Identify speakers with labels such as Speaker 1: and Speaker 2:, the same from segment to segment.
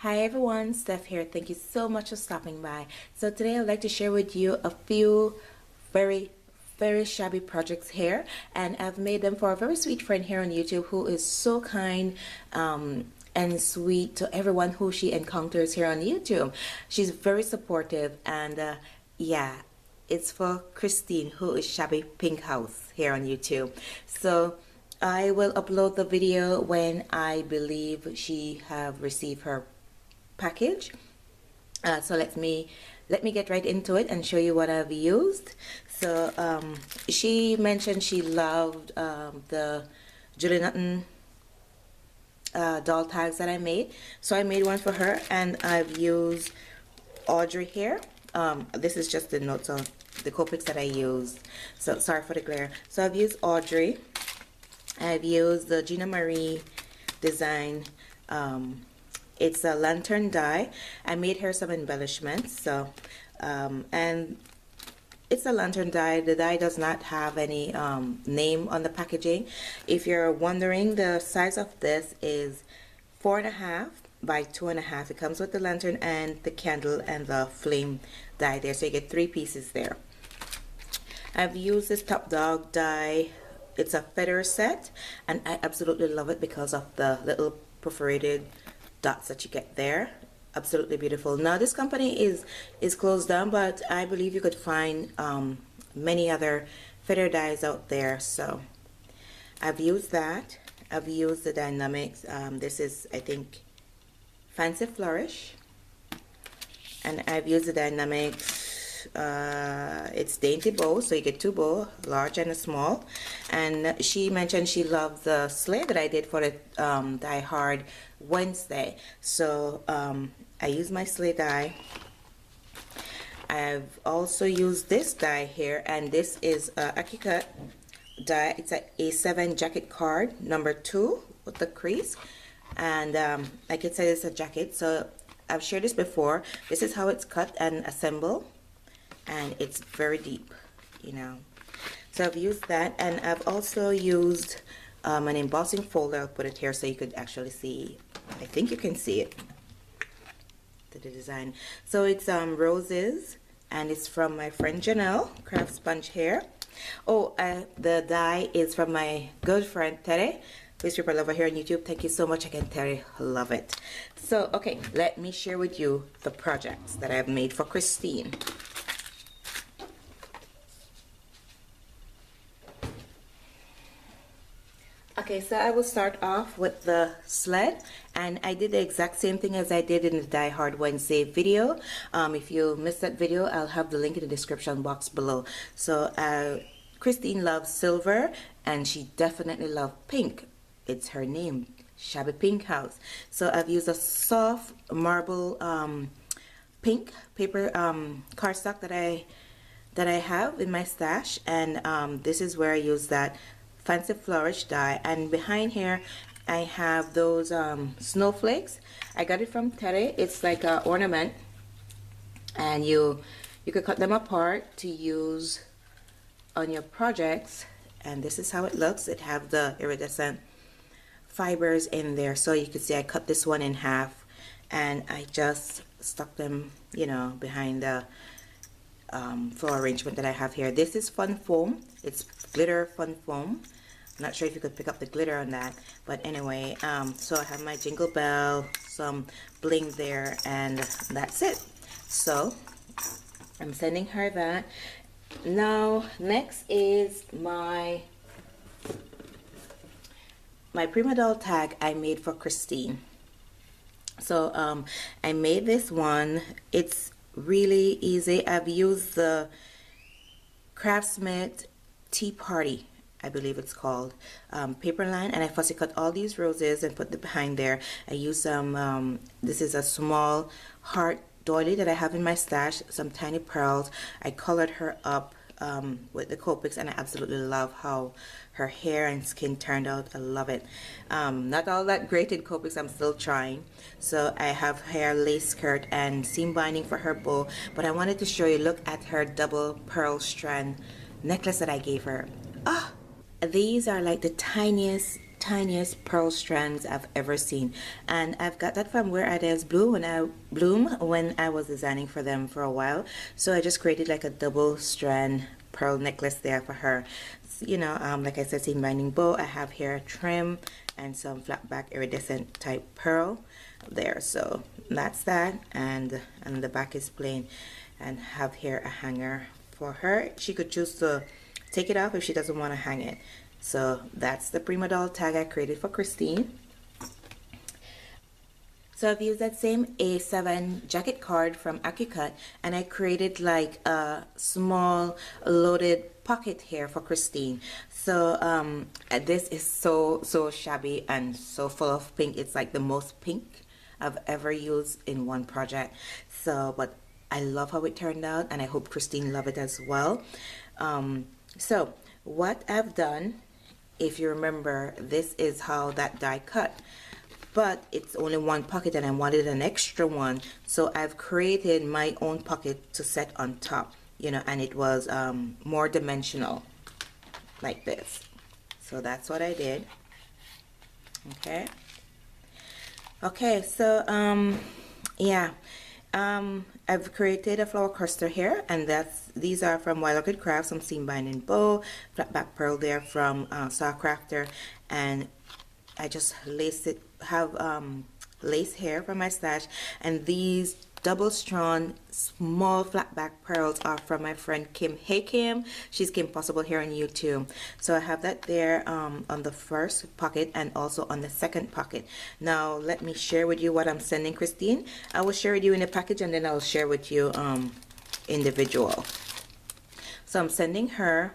Speaker 1: Hi everyone, Steph here. Thank you so much for stopping by. So today I'd like to share with you a few very shabby projects here, and I've made them for a very sweet friend here on YouTube who is so kind and sweet to everyone who she encounters here on YouTube. She's very supportive, and yeah, it's for Christine, who is Shabby Pink House here on YouTube. So I will upload the video when I believe she have received her package. So let me get right into it and show you what I've used. So she mentioned she loved the Julie Nutton doll tags that I made, so I made one for her, and I've used Audrey here. This is just the notes on the Copics that I used, so sorry for the glare. So I've used Audrey, I've used the Gina Marie design. It's a lantern die. I made her some embellishments, so and it's a lantern die. The die does not have any name on the packaging. If you're wondering, the size of this is 4.5 by 2.5. It comes with the lantern and the candle and the flame die there, so you get 3 pieces there. I've used this Top Dog die. It's a feather set, and I absolutely love it because of the little perforated dots that you get there. Absolutely beautiful. Now this company is closed down, but I believe you could find many other feather dies out there. So I've used that. I've used the Dynamics. This is, I think, Fancy Flourish, and I've used the Dynamics. It's dainty bow, so you get 2 bows, large and a small. And she mentioned she loved the sleigh that I did for the Die Hard Wednesday, so I used my sleigh die. I've also used this die here, and this is a Akikat die. It's a A7 jacket card number 2 with the crease, and like it said, it's a jacket. So I've shared this before. This is how it's cut and assembled, and it's very deep, you know. So I've used that, and I've also used an embossing folder. I'll put it here so you could actually see. I think you can see it, the design. So it's roses, and it's from my friend Janelle, Craft Sponge Hair. Oh, the die is from my good friend Terry, Paper Lover here on YouTube. Thank you so much again, Terry. Love it. So okay, let me share with you the projects that I've made for Christine. Okay, so I will start off with the sled, and I did the exact same thing as I did in the Die Hard Wednesday video. If you missed that video, I'll have the link in the description box below. So Christine loves silver, and she definitely loved pink. It's her name, Shabby Pink House. So I've used a soft marble pink paper cardstock that I have in my stash, and this is where I use that Fancy Flourish die. And behind here I have those snowflakes. I got it from Terry. It's like an ornament, and you could cut them apart to use on your projects, and this is how it looks. It have the iridescent fibers in there, so you can see I cut this one in half, and I just stuck them, you know, behind the flower arrangement that I have here. This is fun foam. It's glitter fun foam. I'm not sure if you could pick up the glitter on that, but anyway, so I have my jingle bell, some bling there, and that's it. So I'm sending her that. Now next is my Prima Doll tag I made for Christine. So I made this one. It's really easy. I've used the Craftsmith Tea Party, I believe it's called, paper line, and I fussy cut all these roses and put them behind there. I used some this is a small heart doily that I have in my stash, some tiny pearls. I colored her up with the Copics, and I absolutely love how her hair and skin turned out. I love it. Not all that great in Copics, I'm still trying. So I have her lace skirt and seam binding for her bow, but I wanted to show you, look at her double pearl strand necklace that I gave her. Ah, these are like the tiniest tiniest pearl strands I've ever seen, and I've got that from Where Ideas Bloom when I was designing for them for a while. So I just created like a double strand pearl necklace there for her. You know, like I said, seam binding bow. I have here a trim and some flat back iridescent type pearl there. So that's that, and the back is plain, and have here a hanger for her. She could choose to take it off if she doesn't want to hang it. So that's the Prima Doll tag I created for Christine. So I've used that same A7 jacket card from AccuCut, and I created like a small loaded pocket here for Christine. So this is so shabby and so full of pink. It's like the most pink I've ever used in one project. So, but I love how it turned out, and I hope Christine loved it as well. So what I've done, if you remember, this is how that die cut, but it's only one pocket and I wanted an extra one, so I've created my own pocket to set on top, you know, and it was more dimensional like this. So that's what I did. Okay, so yeah, I've created a flower cluster here, and these are from Wild Orchid Crafts, some seam binding bow, flat back pearl there from Saw Crafter, and I just have lace here from my stash, and these double strand small flat back pearls are from my friend Kim. Hey Kim, she's Kim Possible here on YouTube. So I have that there on the first pocket and also on the second pocket. Now let me share with you what I'm sending Christine. I will share with you in the package, and then I'll share with you individual. So I'm sending her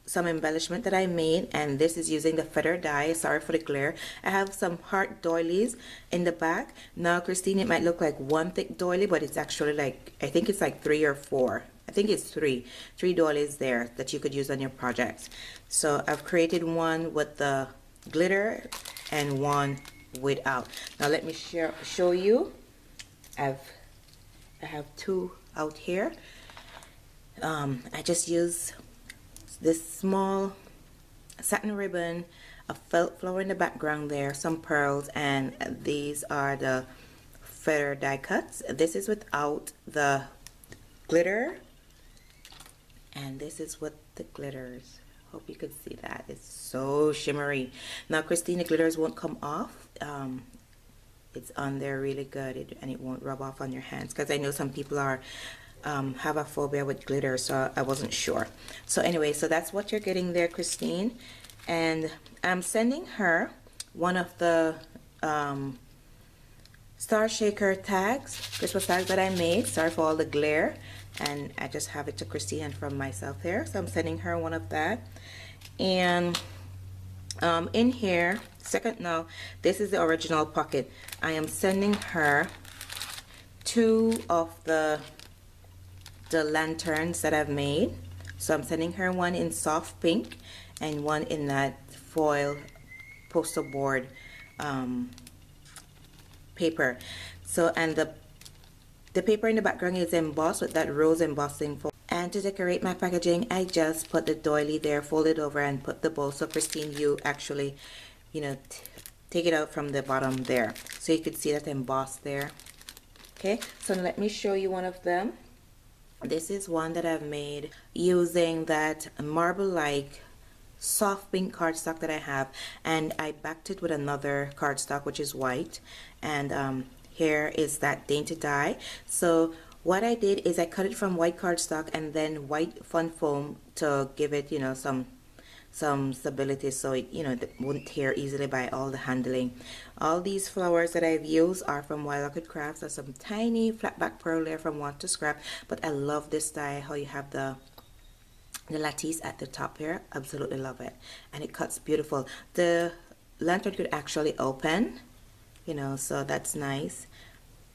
Speaker 1: some embellishment that I made, and this is using the feather die. Sorry for the glare. I have some heart doilies in the back. Now Christine, it might look like one thick doily, but it's actually like, I think it's like 3 or 4. I think it's three doilies there that you could use on your projects. So I've created one with the glitter and one without. Now let me show you. I have 2 out here. I just use this small satin ribbon, a felt flower in the background there, some pearls, and these are the feather die cuts. This is without the glitter, and this is with the glitters. Hope you could see that. It's so shimmery. Now Christine, the glitters won't come off. It's on there really good, and it won't rub off on your hands, because I know some people are have a phobia with glitter, so I wasn't sure. So anyway, so that's what you're getting there, Christine. And I'm sending her one of the Star Shaker tags, Christmas tags that I made. Sorry for all the glare, and I just have it to Christine and from myself there. So I'm sending her one of that. And in here, this is the original pocket. I am sending her 2 of the lanterns that I've made. So I'm sending her one in soft pink and one in that foil poster board paper. So, and the paper in the background is embossed with that rose embossing. And to decorate my packaging, I just put the doily there, fold it over, and put the bow. So Christine, you actually, you know, take it out from the bottom there, so you could see that embossed there. Okay, so let me show you one of them. This is one that I've made using that marble-like soft pink cardstock that I have, and I backed it with another cardstock which is white, and here is that dainty die. So what I did is I cut it from white cardstock and then white fun foam to give it, you know, some stability, so it, you know, it won't tear easily by all the handling. All these flowers that I've used are from Wild Orchid Crafts. There's some tiny flat back pearl there from Want to Scrap, but I love this die, how you have the lattice at the top here. Absolutely love it, and it cuts beautiful. The lantern could actually open, you know, so that's nice.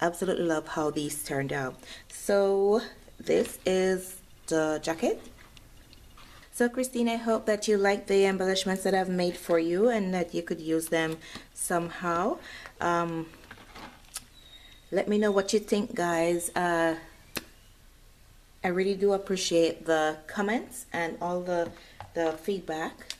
Speaker 1: Absolutely love how these turned out. So this is the jacket. So Christine, I hope that you like the embellishments that I've made for you and that you could use them somehow. Let me know what you think, guys. I really do appreciate the comments and all the feedback.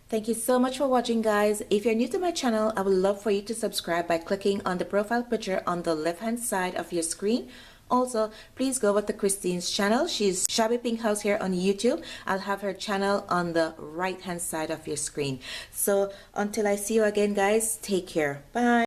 Speaker 1: Thank you so much for watching, guys. If you're new to my channel, I would love for you to subscribe by clicking on the profile picture on the left hand side of your screen. Also, please go over to Christine's channel. She's Shabby Pink House here on YouTube. I'll have her channel on the right hand side of your screen. So until I see you again, guys, take care. Bye.